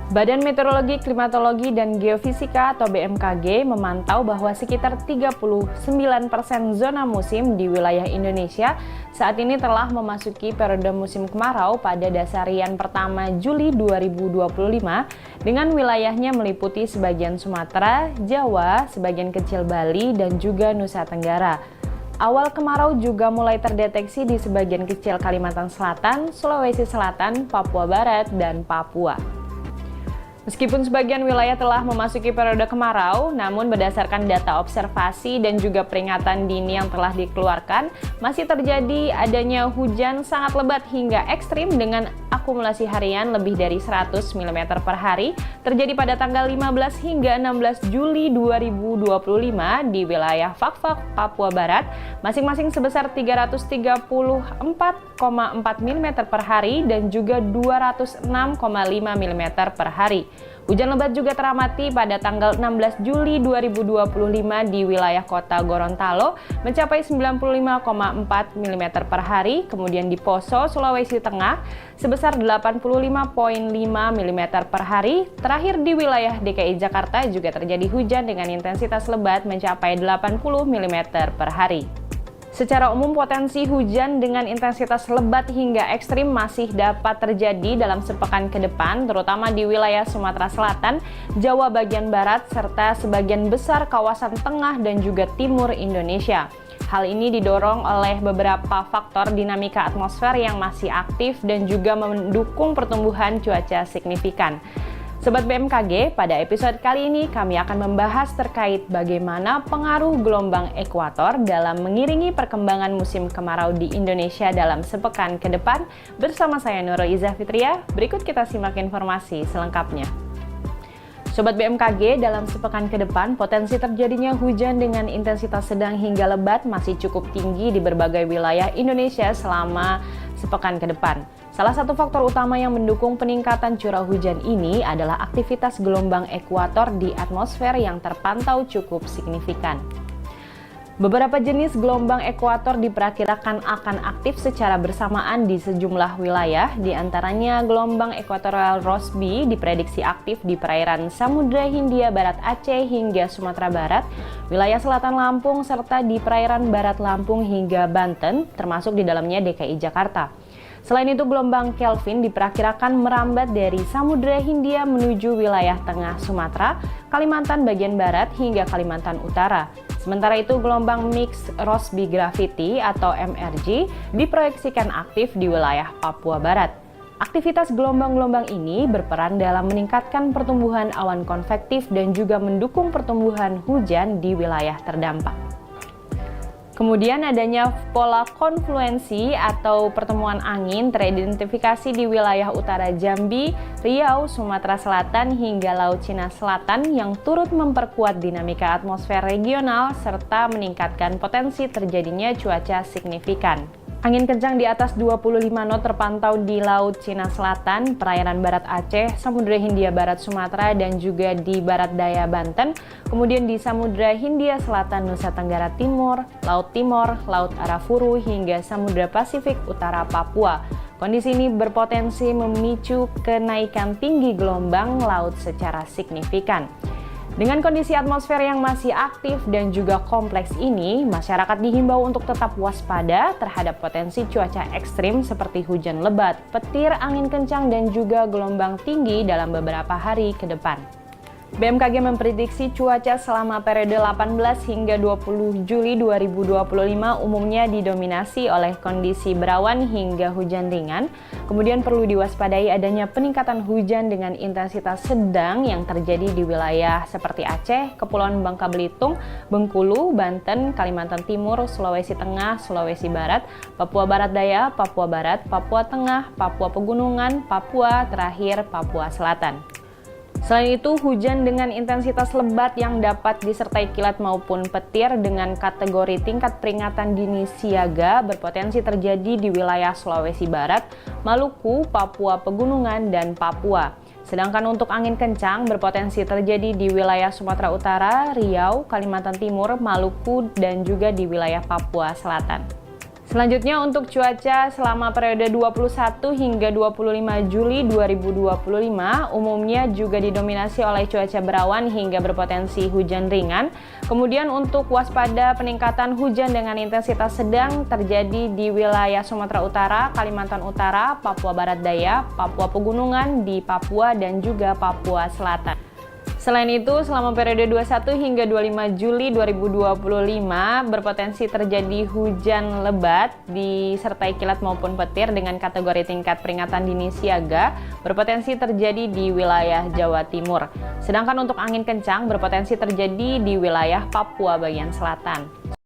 Badan Meteorologi, Klimatologi, dan Geofisika atau BMKG memantau bahwa sekitar 39% zona musim di wilayah Indonesia saat ini telah memasuki periode musim kemarau pada dasarian pertama Juli 2025 dengan wilayahnya meliputi sebagian Sumatera, Jawa, sebagian kecil Bali, dan juga Nusa Tenggara. Awal kemarau juga mulai terdeteksi di sebagian kecil Kalimantan Selatan, Sulawesi Selatan, Papua Barat, dan Papua. Meskipun sebagian wilayah telah memasuki periode kemarau, namun berdasarkan data observasi dan juga peringatan dini yang telah dikeluarkan, masih terjadi adanya hujan sangat lebat hingga ekstrim dengan akumulasi harian lebih dari 100 mm per hari terjadi pada tanggal 15 hingga 16 Juli 2025 di wilayah Fak-Fak, Papua Barat, masing-masing sebesar 334,4 mm per hari dan juga 206,5 mm per hari. Hujan lebat juga teramati pada tanggal 16 Juli 2025 di wilayah kota Gorontalo mencapai 95,4 mm per hari, kemudian di Poso, Sulawesi Tengah sebesar 85,5 mm per hari. Terakhir di wilayah DKI Jakarta juga terjadi hujan dengan intensitas lebat mencapai 80 mm per hari. Secara umum, potensi hujan dengan intensitas lebat hingga ekstrim masih dapat terjadi dalam sepekan ke depan, terutama di wilayah Sumatera Selatan, Jawa bagian barat, serta sebagian besar kawasan tengah dan juga timur Indonesia. Hal ini didorong oleh beberapa faktor dinamika atmosfer yang masih aktif dan juga mendukung pertumbuhan cuaca signifikan. Sobat BMKG, pada episode kali ini kami akan membahas terkait bagaimana pengaruh gelombang ekuator dalam mengiringi perkembangan musim kemarau di Indonesia dalam sepekan ke depan. Bersama saya Nurul Izzah Fitria, berikut kita simak informasi selengkapnya. Sobat BMKG, dalam sepekan ke depan, potensi terjadinya hujan dengan intensitas sedang hingga lebat masih cukup tinggi di berbagai wilayah Indonesia selama sepekan ke depan. Salah satu faktor utama yang mendukung peningkatan curah hujan ini adalah aktivitas gelombang ekuator di atmosfer yang terpantau cukup signifikan. Beberapa jenis gelombang ekuator diperkirakan akan aktif secara bersamaan di sejumlah wilayah, di antaranya gelombang ekuatorial Rossby diprediksi aktif di perairan Samudra Hindia Barat Aceh hingga Sumatera Barat, wilayah selatan Lampung, serta di perairan barat Lampung hingga Banten, termasuk di dalamnya DKI Jakarta. Selain itu, gelombang Kelvin diperkirakan merambat dari Samudra Hindia menuju wilayah tengah Sumatera, Kalimantan bagian barat hingga Kalimantan Utara. Sementara itu, gelombang Mixed Rossby Gravity atau MRG diproyeksikan aktif di wilayah Papua Barat. Aktivitas gelombang-gelombang ini berperan dalam meningkatkan pertumbuhan awan konvektif dan juga mendukung pertumbuhan hujan di wilayah terdampak. Kemudian adanya pola konfluensi atau pertemuan angin teridentifikasi di wilayah utara Jambi, Riau, Sumatera Selatan hingga Laut Cina Selatan yang turut memperkuat dinamika atmosfer regional serta meningkatkan potensi terjadinya cuaca signifikan. Angin kencang di atas 25 knot terpantau di Laut Cina Selatan, perairan barat Aceh, Samudra Hindia Barat Sumatera, dan juga di barat daya Banten, kemudian di Samudra Hindia Selatan Nusa Tenggara Timur, Laut Arafuru, hingga Samudra Pasifik Utara Papua. Kondisi ini berpotensi memicu kenaikan tinggi gelombang laut secara signifikan. Dengan kondisi atmosfer yang masih aktif dan juga kompleks ini, masyarakat dihimbau untuk tetap waspada terhadap potensi cuaca ekstrim seperti hujan lebat, petir, angin kencang, dan juga gelombang tinggi dalam beberapa hari ke depan. BMKG memprediksi cuaca selama periode 18 hingga 20 Juli 2025 umumnya didominasi oleh kondisi berawan hingga hujan ringan. Kemudian perlu diwaspadai adanya peningkatan hujan dengan intensitas sedang yang terjadi di wilayah seperti Aceh, Kepulauan Bangka Belitung, Bengkulu, Banten, Kalimantan Timur, Sulawesi Tengah, Sulawesi Barat, Papua Barat Daya, Papua Barat, Papua Tengah, Papua Pegunungan, Papua, terakhir Papua Selatan. Selain itu, hujan dengan intensitas lebat yang dapat disertai kilat maupun petir dengan kategori tingkat peringatan dini siaga berpotensi terjadi di wilayah Sulawesi Barat, Maluku, Papua Pegunungan, dan Papua. Sedangkan untuk angin kencang berpotensi terjadi di wilayah Sumatera Utara, Riau, Kalimantan Timur, Maluku, dan juga di wilayah Papua Selatan. Selanjutnya untuk cuaca selama periode 21 hingga 25 Juli 2025 umumnya juga didominasi oleh cuaca berawan hingga berpotensi hujan ringan. Kemudian untuk waspada peningkatan hujan dengan intensitas sedang terjadi di wilayah Sumatera Utara, Kalimantan Utara, Papua Barat Daya, Papua Pegunungan, di Papua dan juga Papua Selatan. Selain itu, selama periode 21 hingga 25 Juli 2025 berpotensi terjadi hujan lebat disertai kilat maupun petir dengan kategori tingkat peringatan dini siaga berpotensi terjadi di wilayah Jawa Timur. Sedangkan untuk angin kencang berpotensi terjadi di wilayah Papua bagian selatan.